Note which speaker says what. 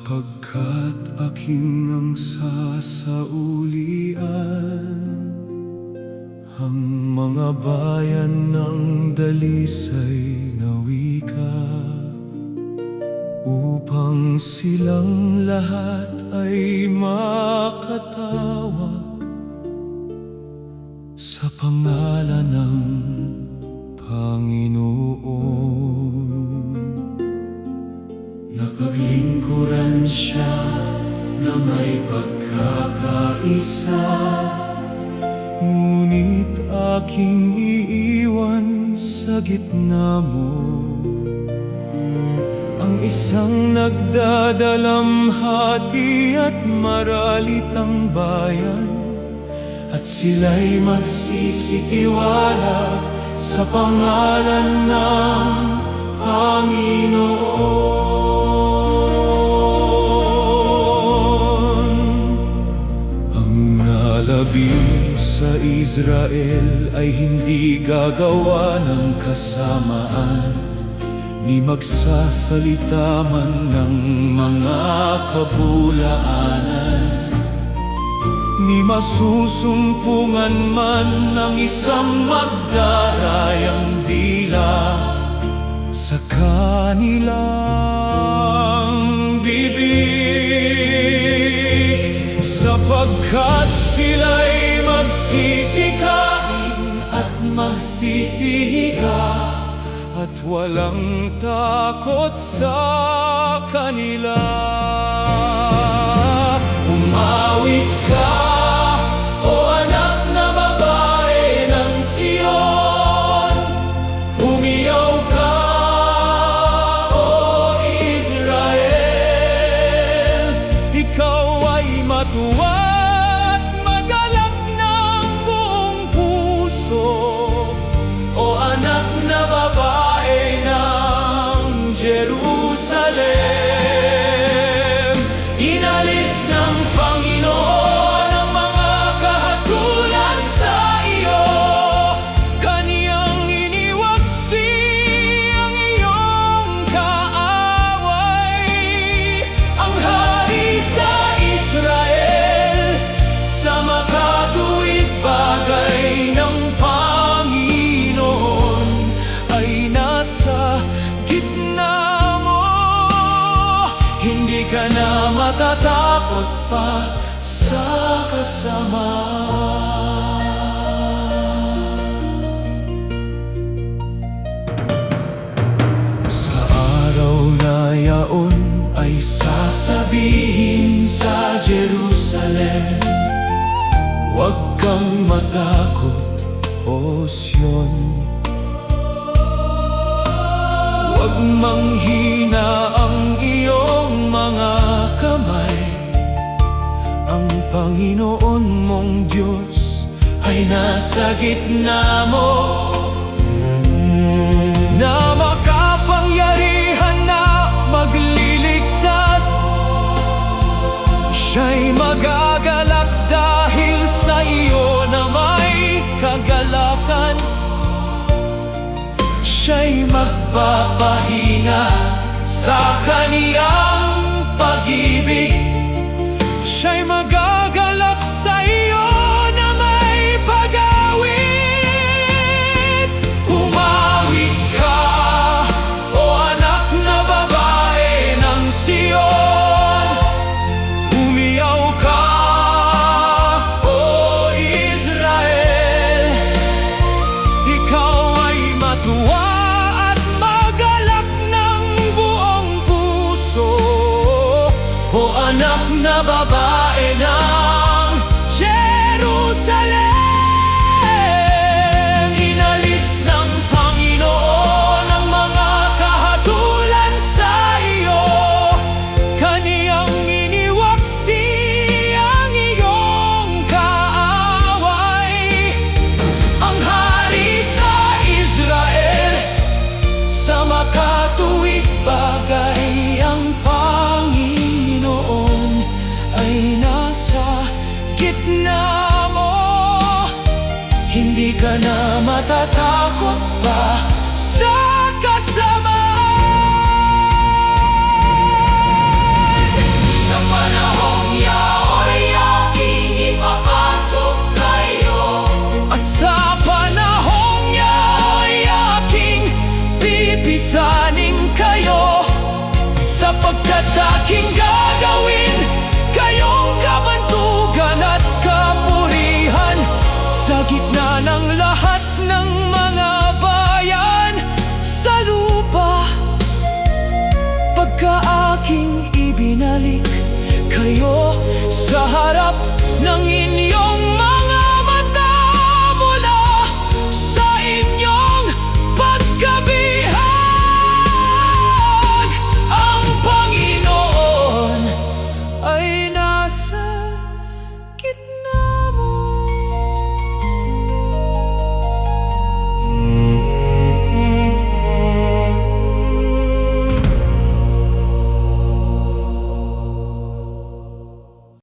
Speaker 1: Sapagkat aking ang sasaulian ang mga bayan ng dalisay na wika, upang silang lahat ay makatawag sa pangalan ng Panginoon. Napaglingkuran siya na may pagkakaisa, ngunit aking iiwan sa gitna mo ang isang nagdadalamhati at maralitang bayan, at sila'y magsisitiwala sa pangalan ng Panginoon. Labi sa Israel ay hindi gagawa ng kasamaan, ni magsasalita man ng mga kabulaanan, ni masusumpungan man ng isang magdarayang dila sa kanilang bibig, sapagkat sila'y magsisikain at magsisihiga, at walang takot sa kanila. Umawit ka, o anak na babae ng Sion, umiyaw ka, o Israel, ikaw ay matuwa Jerusalem. Inalis ng Panginoon ang mga kahatulan sa iyo, kaniyang iniwaksi ang iyong kaaway. Ang hari sa Israel, sa makatuwid bagay ng Panginoon ay nasa gitna. Hindi ka na matatakot pa sa kasama. Sa araw na yaon ay sasabihin sa Jerusalem, huwag kang matakot, O Sion. Huwag manghina ang iyong mga kamay, ang Panginoon mong Diyos ay nasa gitna mo, na makapangyarihan na magliligtas. Siya'y magagalak dahil sa iyo na may kagalakan. Siya'y magpapahinga sa kaniyang pag-ibig. Siya'y magagalak sa iyo na may pag-awit. Umawit ka, o anak na babae ng Sion, umiyaw ka, o Israel, ikaw ay matuwa at magalak ng buong puso, o anak na babae ng Jerusalem. Inalis ng Panginoon ang mga kahatulan sa iyo, kaniyang iniwaksi ang iyong kaaway. Ang hari sa Israel, sa makatuwid bagay ang Panginoon ay nasa gitna mo. Hindi ka na matatakot pa sa kasamaan. at aking